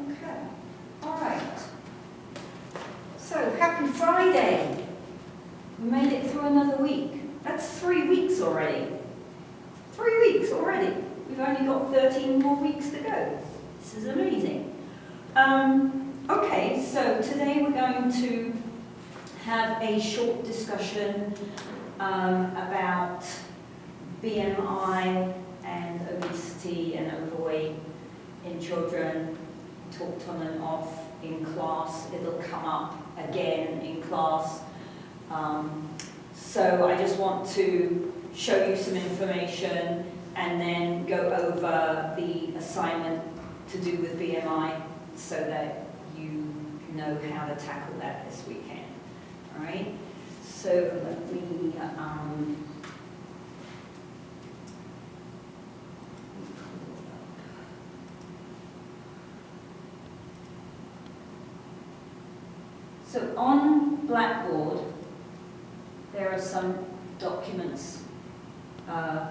Okay, all right. So, happy Friday. We made it through another week. That's 3 weeks already. 3 weeks already. We've only got 13 more weeks to go. This is amazing. Okay, so today we're going to have a short discussion about BMI and obesity and overweight in children, talked on and off in class. It'll come up again in class. So I just want to show you some information and then go over the assignment to do with BMI so that you know how to tackle that this weekend. All right? So let me So on Blackboard, there are some documents to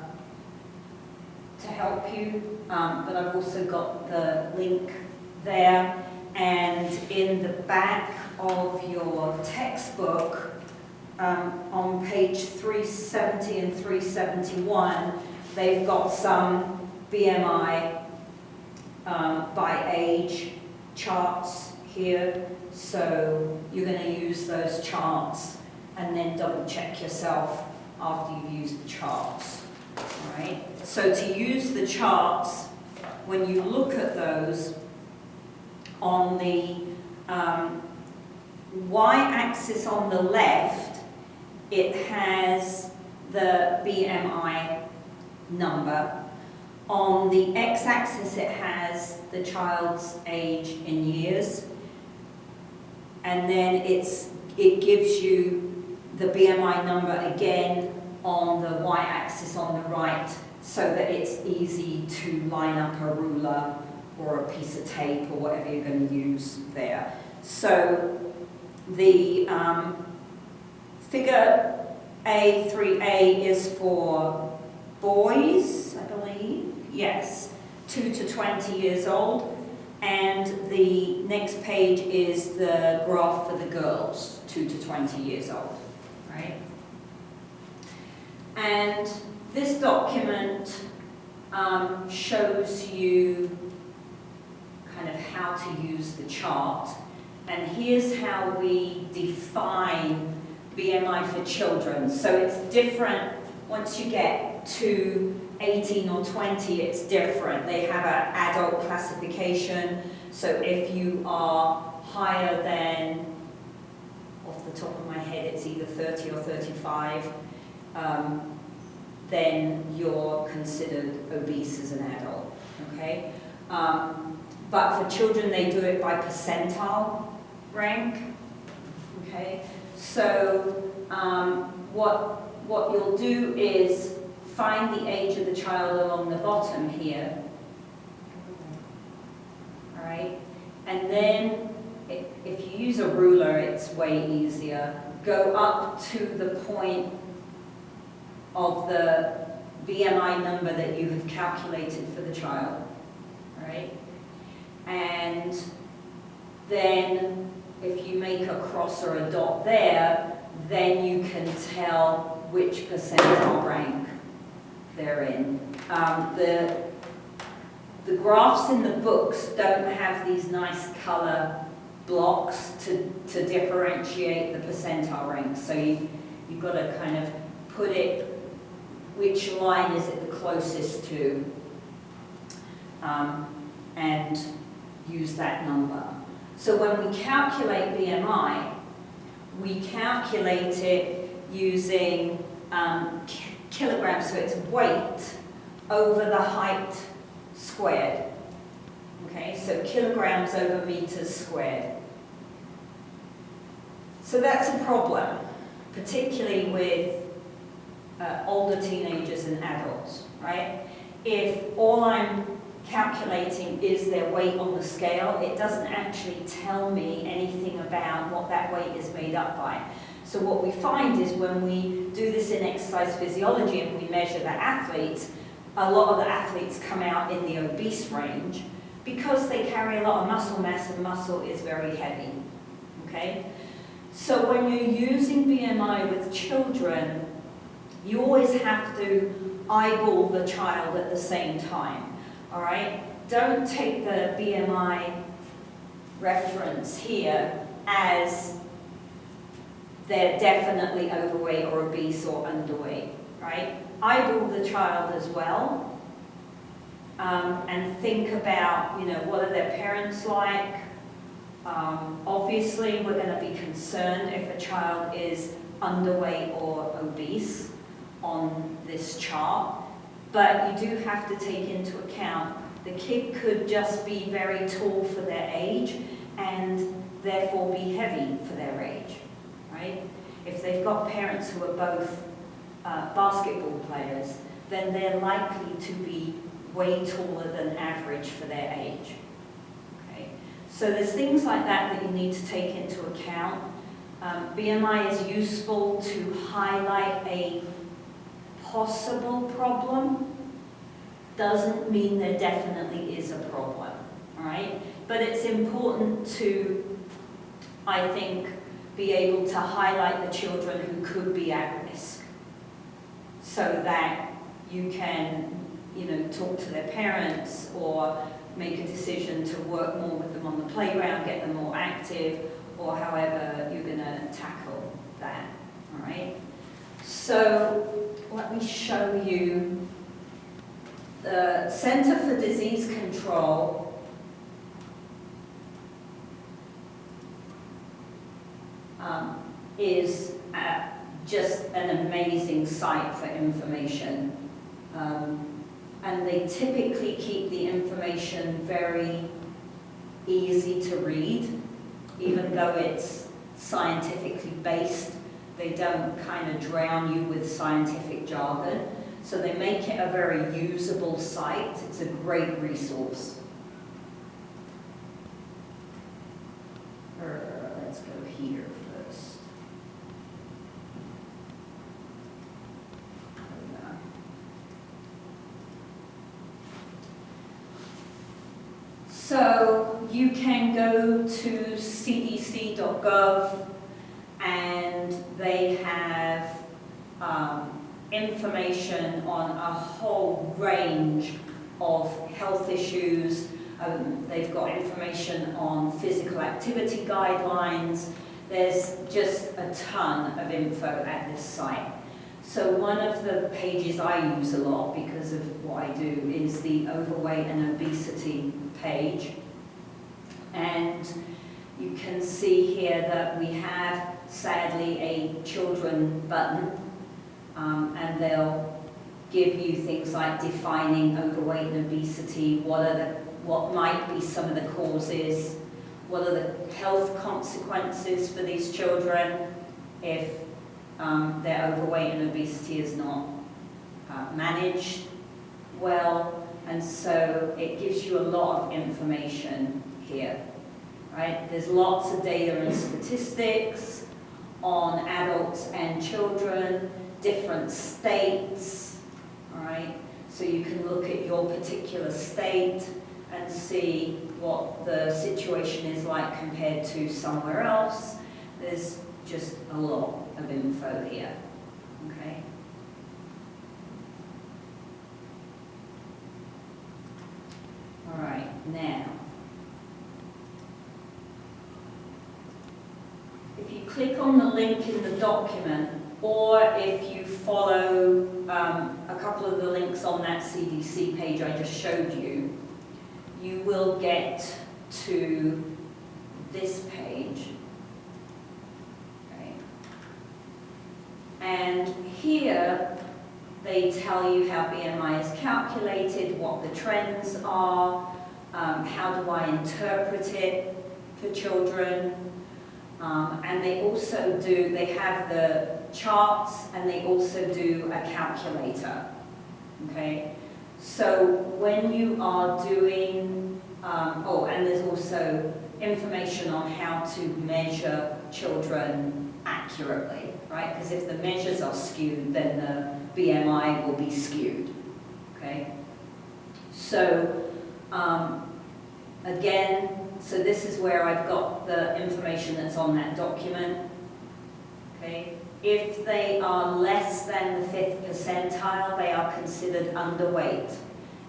help you, but I've also got the link there, and in the back of your textbook, on page 370 and 371, they've got some BMI by age charts here, so you're going to use those charts and then double check yourself after you've used the charts. All right? So to use the charts, when you look at those, on the y-axis on the left, it has the BMI number. On the x-axis, it has the child's age in years. And then it gives you the BMI number again on the y-axis on the right, so that it's easy to line up a ruler or a piece of tape or whatever you're going to use there. So the figure A3A is for boys, I believe. Yes, 2 to 20 years old. And the next page is the graph for the girls, 2 to 20 years old, right? And this document shows you kind of how to use the chart. And here's how we define BMI for children. So it's different once you get to 18 or 20, it's different. They have an adult classification. So if you are higher than, off the top of my head, it's either 30 or 35, then you're considered obese as an adult, okay? But for children, they do it by percentile rank, okay? So what you'll do is find the age of the child along the bottom here, all right? And then if you use a ruler, it's way easier. Go up to the point of the BMI number that you have calculated for the child, all right? And then if you make a cross or a dot there, then you can tell which percentile rank they're in. The graphs in the books don't have these nice color blocks to differentiate the percentile ranks. So you've got to kind of put it, which line is it the closest to, and use that number. So when we calculate BMI, we calculate it using kilograms, so it's weight over the height squared. Okay, so kilograms over meters squared. So that's a problem, particularly with older teenagers and adults, right? If all I'm calculating is their weight on the scale, it doesn't actually tell me anything about what that weight is made up by. So what we find is when we do this in exercise physiology and we measure the athletes, a lot of the athletes come out in the obese range because they carry a lot of muscle mass, and muscle is very heavy, okay? So when you're using BMI with children, you always have to eyeball the child at the same time, all right? Don't take the BMI reference here as they're definitely overweight or obese or underweight, right? Eyeball the child as well, and think about, you know, what are their parents like? Obviously, we're going to be concerned if a child is underweight or obese on this chart, but you do have to take into account the kid could just be very tall for their age and therefore be heavy for their age, right? If they've got parents who are both basketball players, then they're likely to be way taller than average for their age. Okay? So there's things like that that you need to take into account. BMI is useful to highlight a possible problem. Doesn't mean there definitely is a problem, all right? But it's important to, I think, be able to highlight the children who could be at risk so that you can, you know, talk to their parents or make a decision to work more with them on the playground, get them more active, or however you're going to tackle that, all right? So let me show you the Center for Disease Control is just an amazing site for information. And they typically keep the information very easy to read, even though it's scientifically based. They don't kind of drown you with scientific jargon. So they make it a very usable site. It's a great resource. Let's go here first. So you can go to cdc.gov and they have information on a whole range of health issues. They've got information on physical activity guidelines. There's just a ton of info at this site. So one of the pages I use a lot because of what I do is the overweight and obesity page. And you can see here that we have, sadly, a children button, and they'll give you things like defining overweight and obesity, what might be some of the causes, what are the health consequences for these children if their overweight and obesity is not managed well, and so it gives you a lot of information here, right? There's lots of data and statistics on adults and children, different states, all right? So you can look at your particular state and see what the situation is like compared to somewhere else. There's just a lot of info here, okay? All right, now, if you click on the link in the document, or if you follow a couple of the links on that CDC page I just showed you, you will get to this page. Okay. And here they tell you how BMI is calculated, what the trends are, how do I interpret it for children. And they also they have the charts and they also do a calculator, okay? So when you are doing, and there's also information on how to measure children accurately, right? Because if the measures are skewed, then the BMI will be skewed, okay? So, again, so this is where I've got the information that's on that document, okay? If they are less than the 5th percentile, they are considered underweight.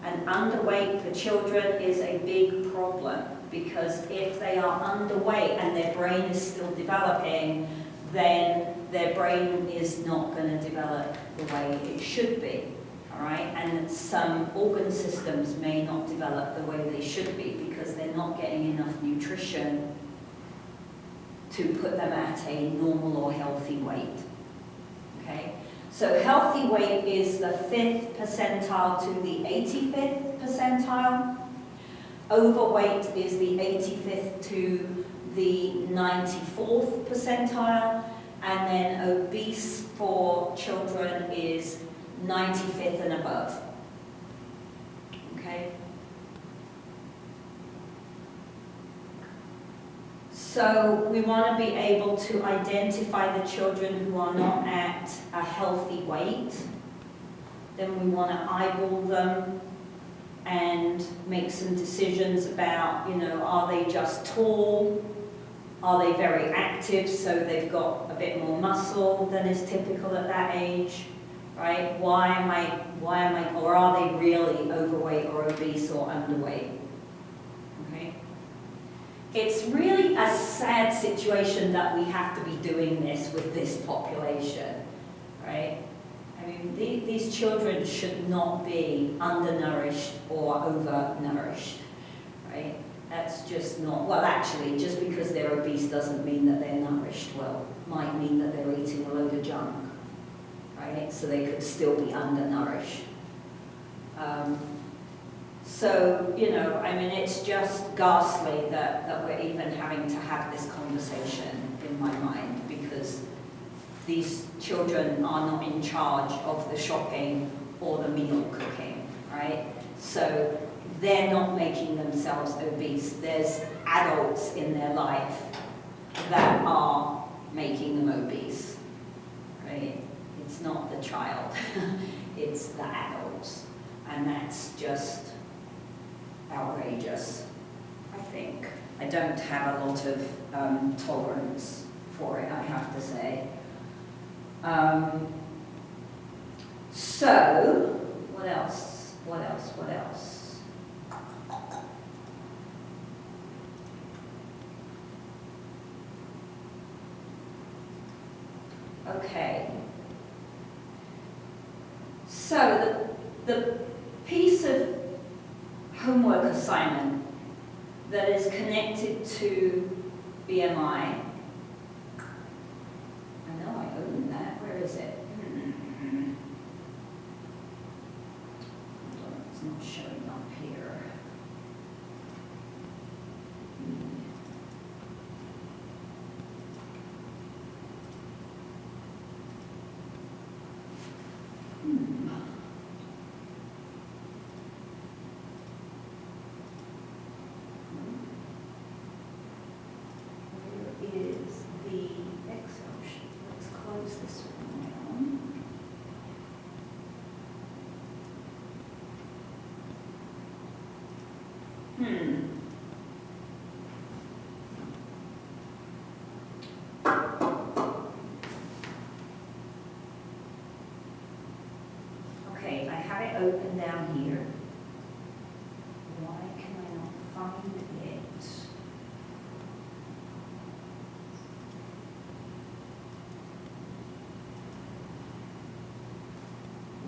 And underweight for children is a big problem, because if they are underweight and their brain is still developing, then their brain is not going to develop the way it should be, all right? And some organ systems may not develop the way they should be because they're not getting enough nutrition to put them at a normal or healthy weight, okay? So healthy weight is the 5th percentile to the 85th percentile. Overweight is the 85th to the 94th percentile. And then obese for children is 95th and above. Okay? So we want to be able to identify the children who are not at a healthy weight. Then we want to eyeball them and make some decisions about, you know, are they just tall? Are they very active, so they've got a bit more muscle than is typical at that age, right? Why am I, or are they really overweight or obese or underweight? Okay? It's really a sad situation that we have to be doing this with this population, right? I mean, these children should not be undernourished or overnourished, right? That's just not, well actually, just because they're obese doesn't mean that they're nourished well. Might mean that they're eating a load of junk, right? So they could still be undernourished. So, you know, I mean, it's just ghastly that we're even having to have this conversation in my mind, because these children are not in charge of the shopping or the meal cooking, right? So they're not making themselves obese. There's adults in their life that are making them obese, right? It's not the child, it's the adults. And that's just outrageous, I think. I don't have a lot of tolerance for it, I have to say. So, what else? What else? What else? Okay. So, the piece of homework assignment that is connected to BMI. I know I own that. Where is it? It's not showing up here. Okay, I have it open down here. Why can I not find it?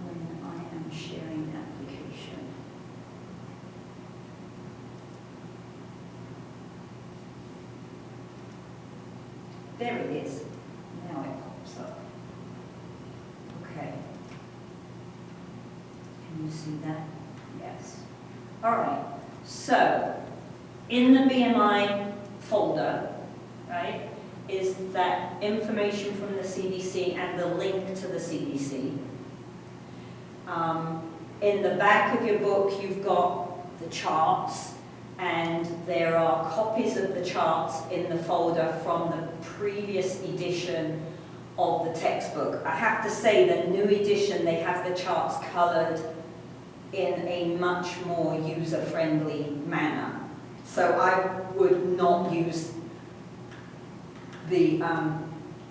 When I am sharing the application. There it is. Now it pops up. Okay. Can you see that? Yes. All right. So, in the BMI folder, right, is that information from the CDC and the link to the CDC. In the back of your book, you've got the charts, and there are copies of the charts in the folder from the previous edition of the textbook. I have to say, the new edition, they have the charts colored in a much more user-friendly manner. So I would not use the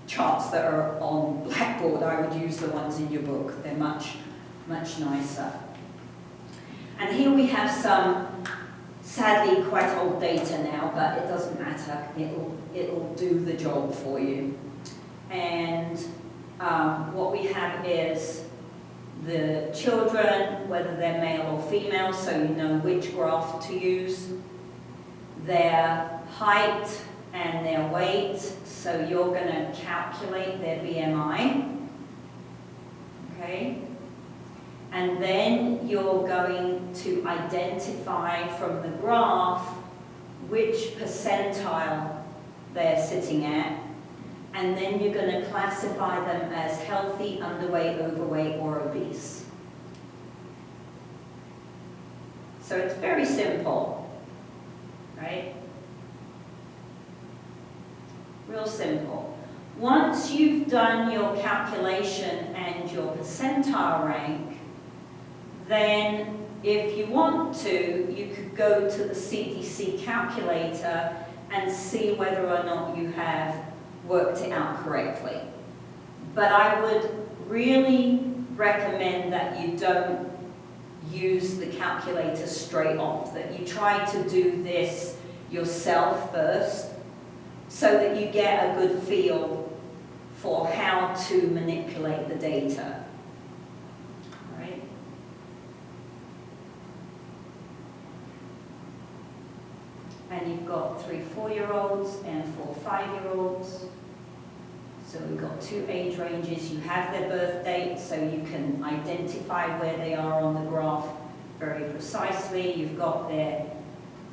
charts that are on Blackboard. I would use the ones in your book. They're much, much nicer. And here we have some, sadly, quite old data now, but it doesn't matter. It'll do the job for you. And what we have is the children, whether they're male or female, so you know which graph to use, their height and their weight, so you're going to calculate their BMI, okay? And then you're going to identify from the graph which percentile they're sitting at, and then you're going to classify them as healthy, underweight, overweight, or obese. So it's very simple, right? Real simple. Once you've done your calculation and your percentile rank, then if you want to, you could go to the CDC calculator and see whether or not you have worked it out correctly. But I would really recommend that you don't use the calculator straight off, that you try to do this yourself first so that you get a good feel for how to manipulate the data. All right? And you've got 3 4-year-olds and 4 5-year-olds. So we've got 2 age ranges. You have their birth date, so you can identify where they are on the graph very precisely. You've got their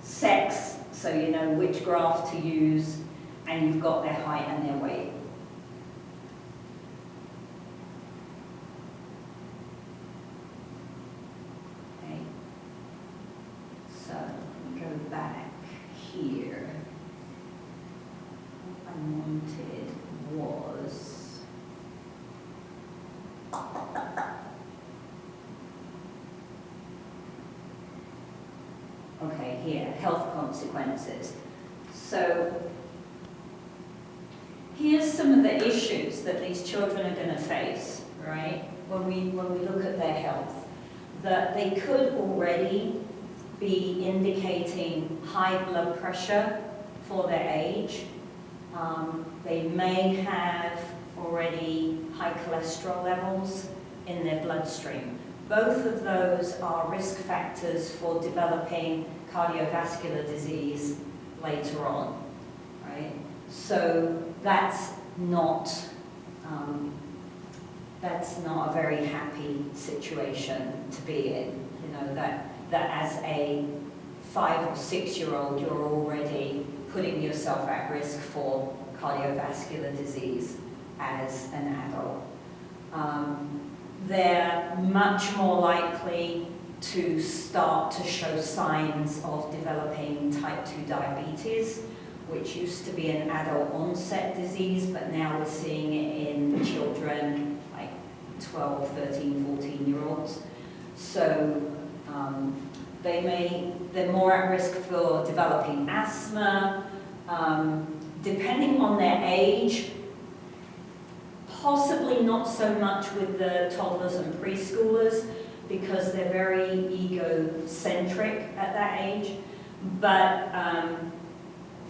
sex, so you know which graph to use, and you've got their height and their weight. Okay. So we go back here. What I wanted was okay, here, health consequences. So here's some of the issues that these children are going to face, right, when we look at their health. That they could already be indicating high blood pressure for their age. They may have already high cholesterol levels in their bloodstream. Both of those are risk factors for developing cardiovascular disease later on, right? So that's not a very happy situation to be in. You know, that as a 5 or 6-year-old, you're already putting yourself at risk for cardiovascular disease as an adult. They're much more likely to start to show signs of developing type 2 diabetes, which used to be an adult onset disease, but now we're seeing it in children like 12, 13, 14-year-olds. So they're more at risk for developing asthma, depending on their age, possibly not so much with the toddlers and preschoolers because they're very egocentric at that age, but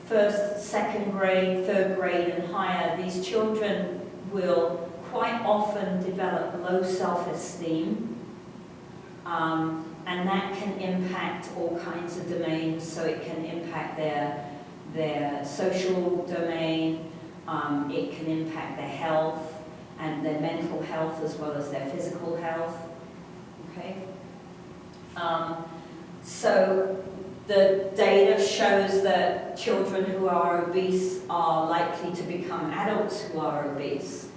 first, second grade, third grade and higher, these children will quite often develop low self-esteem, and that can impact all kinds of domains. So it can impact their social domain, it can impact their health and their mental health as well as their physical health. Okay? So the data shows that children who are obese are likely to become adults who are obese.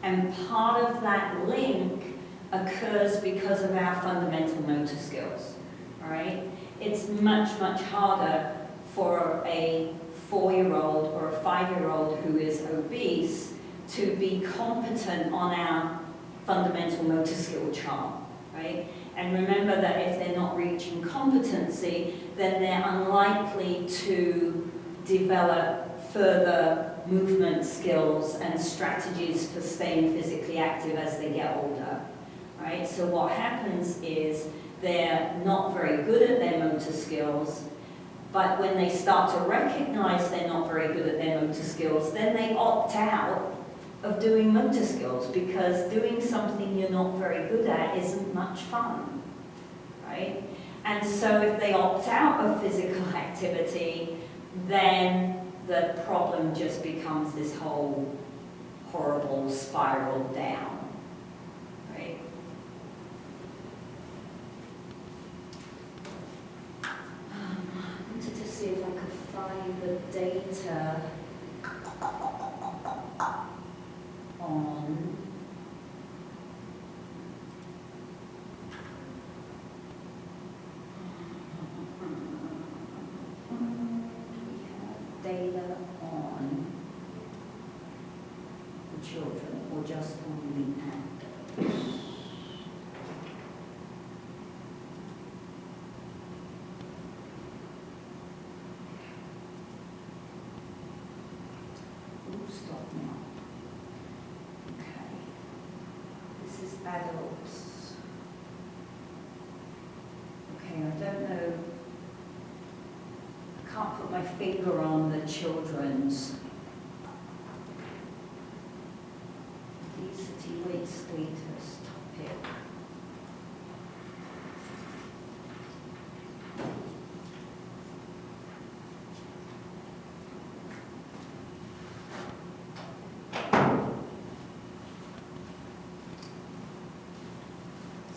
And part of that link occurs because of our fundamental motor skills. All right? It's much, much harder for a 4-year-old or a 5-year-old who is obese to be competent on our fundamental motor skill chart, right? And remember that if they're not reaching competency, then they're unlikely to develop further movement skills and strategies for staying physically active as they get older, right? So what happens is they're not very good at their motor skills, but when they start to recognize they're not very good at their motor skills, then they opt out of doing motor skills, because doing something you're not very good at isn't much fun, right? And so if they opt out of physical activity, then the problem just becomes this whole horrible spiral down, right? I wanted to see if I could find the data on data on the children or just on the adults. Ooh, stop now. Okay. This is adults. Okay, I don't know. I can't put my finger on the children's obesity weight status topic.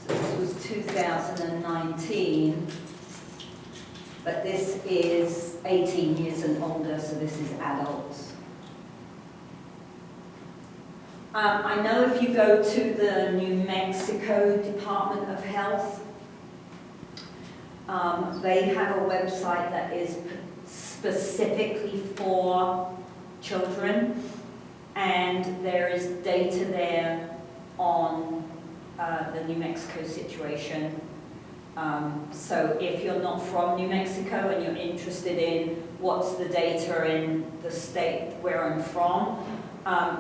So this was 2019. But this is 18 years and older, so this is adults. I know if you go to the New Mexico Department of Health, they have a website that is specifically for children, and there is data there on the New Mexico situation. So if you're not from New Mexico and you're interested in what's the data in the state where I'm from,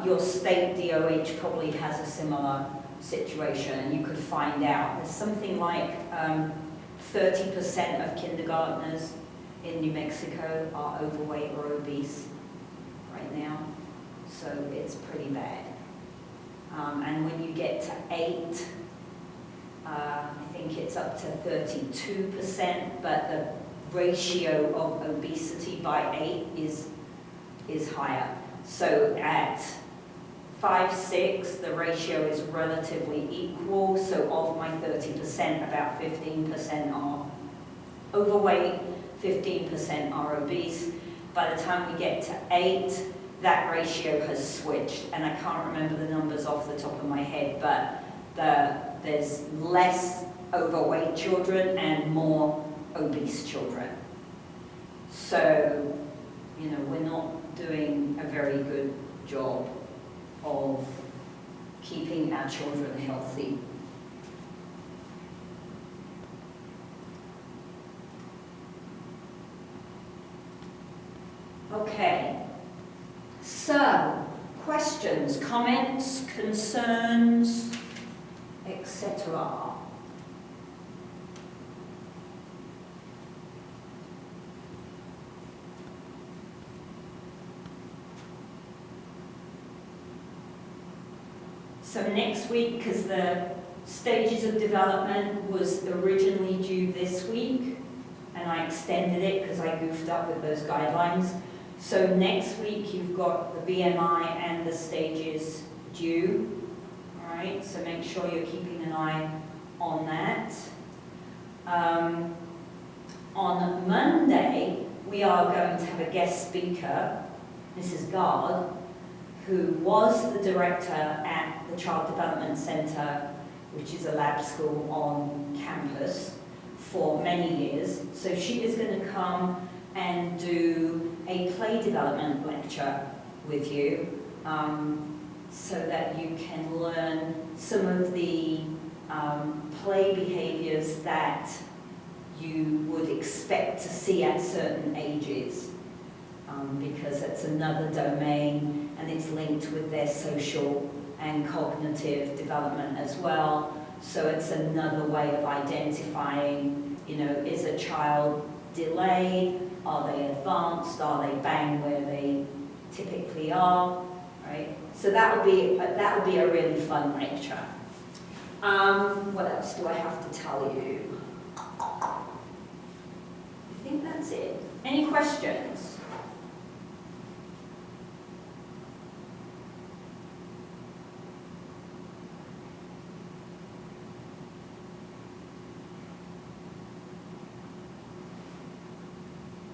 your state DOH probably has a similar situation, and you could find out. There's something like 30% of kindergartners in New Mexico are overweight or obese right now, so it's pretty bad. And when you get to 8, I think it's up to 32%, but the ratio of obesity by 8 is higher. So at 5, 6, the ratio is relatively equal. So of my 30%, about 15% are overweight, 15% are obese. By the time we get to 8, that ratio has switched, and I can't remember the numbers off the top of my head, but there's less overweight children and more obese children. So, you know, we're not doing a very good job of keeping our children healthy. Okay, so questions, comments, concerns, etc. So next week, because the stages of development was originally due this week, and I extended it because I goofed up with those guidelines. So next week you've got the BMI and the stages due. All right, so make sure you're keeping an eye on that. On Monday, we are going to have a guest speaker, Mrs. Gard, who was the director at the Child Development Center, which is a lab school on campus, for many years. So she is going to come and do a play development lecture with you, so that you can learn some of the play behaviors that you would expect to see at certain ages, because it's another domain and it's linked with their social and cognitive development as well. So it's another way of identifying, you know, is a child delayed? Are they advanced? Are they bang where they typically are? Right? So that would be a really fun lecture. What else do I have to tell you? I think that's it. Any questions?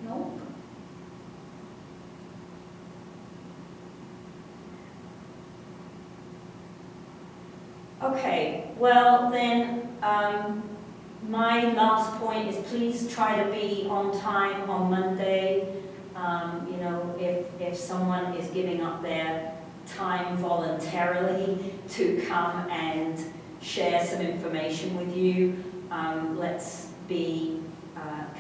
Nope. Okay, well then, my last point is please try to be on time on Monday. You know, if someone is giving up their time voluntarily to come and share some information with you, let's be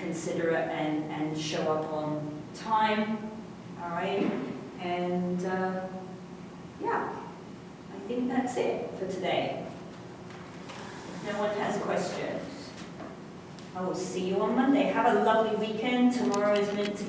considerate and show up on time, all right? And yeah, I think that's it for today. If no one has questions, I will see you on Monday. Have a lovely weekend. Tomorrow is meant to